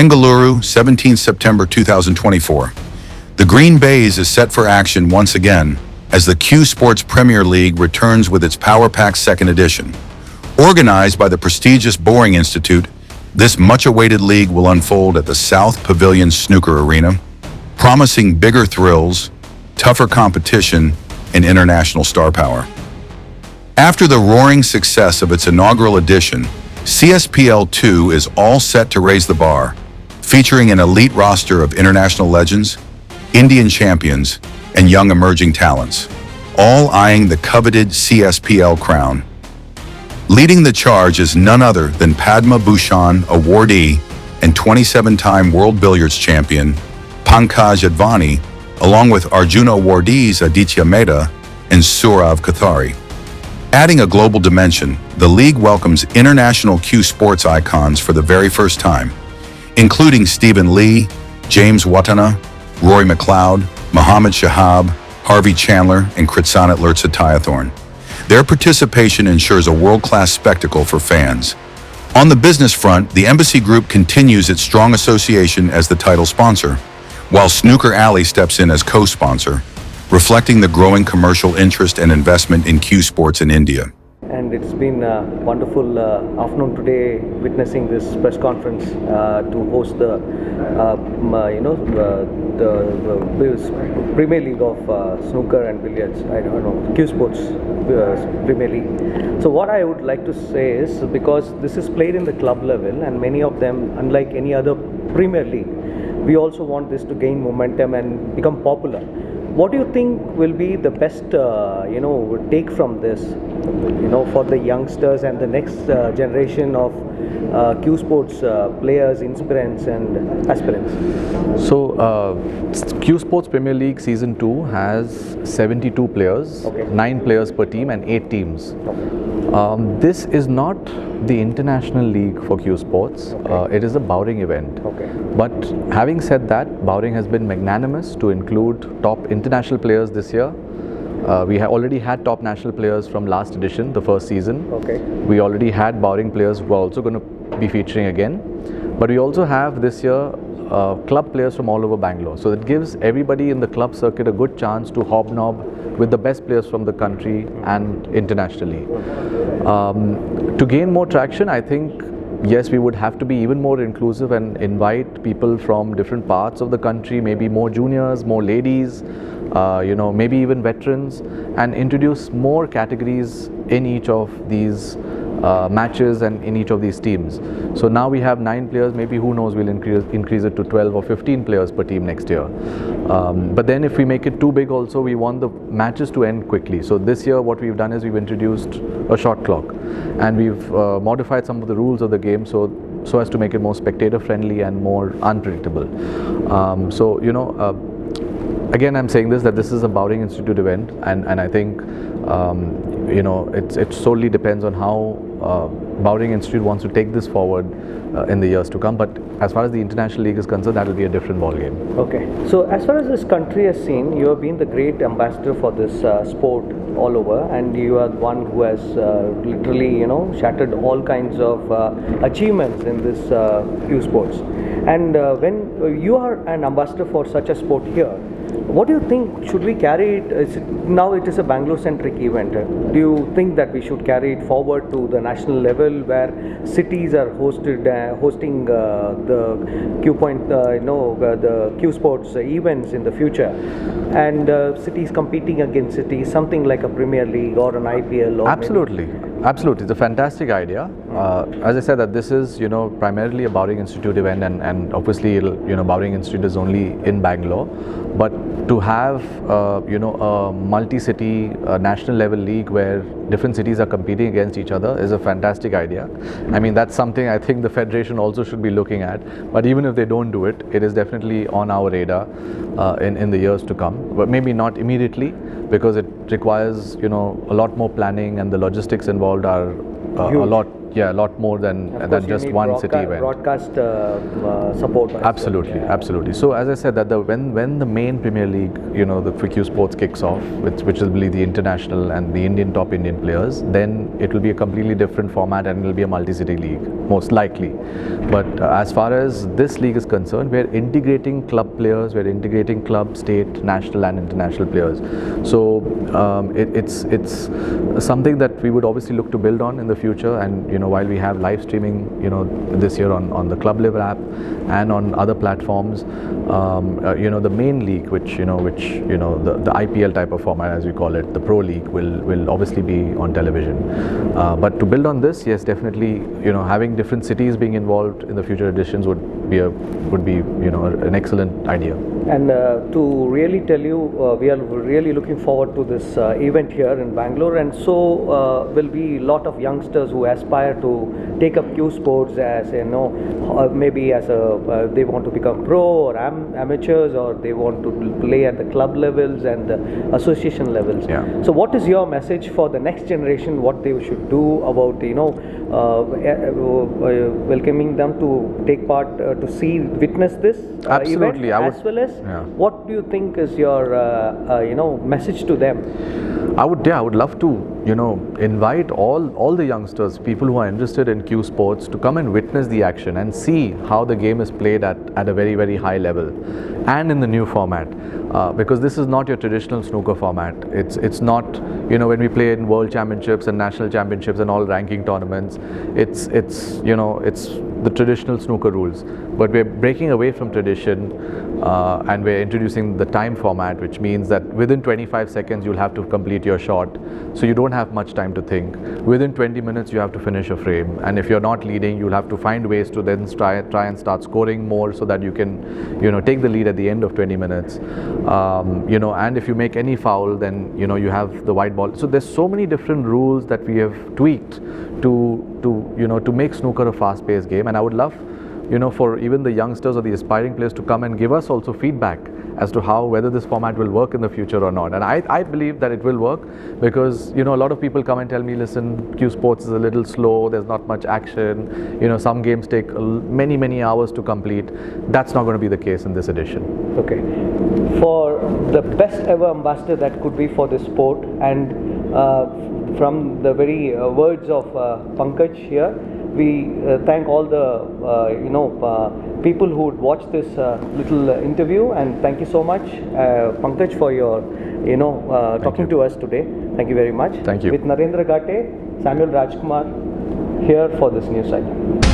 Bengaluru, 17 September 2024. The Green Baize is set for action once again as the Q Sports Premier League returns with its Power Pack second edition. Organized by the prestigious Bowring Institute, this much-awaited league will unfold at the South Pavilion Snooker Arena, promising bigger thrills, tougher competition, and international star power. After the roaring success of its inaugural edition, CSPL 2 is all set to raise the bar, featuring an elite roster of international legends, Indian champions, and young emerging talents, all eyeing the coveted CSPL crown. Leading the charge is none other than Padma Bhushan awardee and 27-time World Billiards champion Pankaj Advani, along with Arjuna awardees Aditya Mehta and Sourav Kothari. Adding a global dimension, the league welcomes international Q Sports icons for the very first time, including Stephen Lee, James Watana, Rory McLeod, Mohammad Shahab, Harvey Chandler, and Kritsanat Lertsatayathorn. Their participation ensures a world-class spectacle for fans. On the business front, the Embassy Group continues its strong association as the title sponsor, while Snooker Alley steps in as co-sponsor, reflecting the growing commercial interest and investment in Q Sports in India. And it's been a wonderful afternoon today, witnessing this press conference to host the Premier League of Snooker and Billiards. I don't know, Q Sports Premier League. So what I would like to say is, because this is played in the club level, and many of them, unlike any other Premier League, we also want this to gain momentum and become popular. What do you think will be the best, take from this, for the youngsters and the next generation of Q Sports players, inspirants and aspirants? So, Q Sports Premier League Season 2 has 72 players, okay. 9 players per team and 8 teams. Okay. This is not the international league for Q Sports. Okay. It is a Bowring event. Okay. But having said that, Bowring has been magnanimous to include top international players this year. We have already had top national players from last edition, the first season. Okay. We already had Bowring players who are also going to be featuring again. But we also have this year club players from all over Bangalore. So it gives everybody in the club circuit a good chance to hobnob with the best players from the country and internationally. To gain more traction, I think, yes, we would have to be even more inclusive and invite people from different parts of the country, maybe more juniors, more ladies, maybe even veterans, and introduce more categories in each of these matches and in each of these teams. So now we have 9 players, maybe who knows, we'll increase it to 12 or 15 players per team next year. But then if we make it too big also, we want the matches to end quickly. So this year what we've done is we've introduced a shot clock, and we've modified some of the rules of the game so as to make it more spectator friendly and more unpredictable. Again, I'm saying that this is a Bowring Institute event, and I think it solely depends on how Bowring Institute wants to take this forward in the years to come. But as far as the international league is concerned, that will be a different ballgame. Okay. So as far as this country has seen, you have been the great ambassador for this sport all over, and you are one who has literally, shattered all kinds of achievements in this Q Sports. And when you are an ambassador for such a sport here, what do you think, should we carry it? Now it is a Bangalore-centric event. Do you think that we should carry it forward to the national level, where cities are hosting the Q Point, the Q Sports events in the future, and cities competing against cities, something like a Premier League or an IPL? Or absolutely, absolutely, it's a fantastic idea. As I said, that this is primarily a Bowring Institute event, and obviously Bowring Institute is only in Bangalore, but to have a multi-city national level league where different cities are competing against each other is a fantastic idea. I mean, that's something I think the Federation also should be looking at, but even if they don't do it, it is definitely on our radar in the years to come, but maybe not immediately, because it requires a lot more planning, and the logistics involved are a lot a lot more than just one city event. Broadcast support. Absolutely, absolutely. So as I said, that when the main Premier League, for Q Sports kicks off, which will be the international and the top Indian players, then it will be a completely different format and it will be a multi-city league, most likely. But as far as this league is concerned, we're integrating club players, we're integrating club, state, national and international players. So it's something that we would obviously look to build on in the future. And while we have live streaming, this year on the Club Live app and on other platforms, the main league, which the IPL type of format, as we call it, the Pro League, will obviously be on television. But to build on this, yes, definitely, having different cities being involved in the future editions would be an excellent idea. And to really tell you, we are really looking forward to this event here in Bangalore, and so will be a lot of youngsters who aspire to take up Q Sports as maybe as they want to become pro or amateurs, or they want to play at the club levels and the association levels. Yeah. So what is your message for the next generation, what they should do about welcoming them to take part, to witness this Absolutely. event, as well as what do you think is your message to them? I would love to invite all the youngsters, people who are interested in Q Sports, to come and witness the action and see how the game is played at a very, very high level and in the new format. Because this is not your traditional snooker format. It's not, when we play in world championships and national championships and all ranking tournaments, it's the traditional snooker rules. But we're breaking away from tradition and we're introducing the time format, which means that within 25 seconds you'll have to complete your shot. So you don't have much time to think. Within 20 minutes you have to finish a frame, and if you're not leading, you'll have to find ways to then try and start scoring more so that you can take the lead at the end of 20 minutes. And if you make any foul, then you have the white ball. So there's so many different rules that we have tweaked to make snooker a fast-paced game. And I would love for even the youngsters or the aspiring players to come and give us also feedback as to whether this format will work in the future or not. And I believe that it will work, because a lot of people come and tell me, listen, Q Sports is a little slow, there's not much action, some games take many hours to complete. That's not going to be the case in this edition. Okay. For the best ever ambassador that could be for this sport, and from the very words of Pankaj here, we thank all the people who would watch this little interview, and thank you so much, Pankaj, for your talking to us today. Thank you very much. Thank you. With Narendra Gate, Samuel Rajkumar here for this news cycle.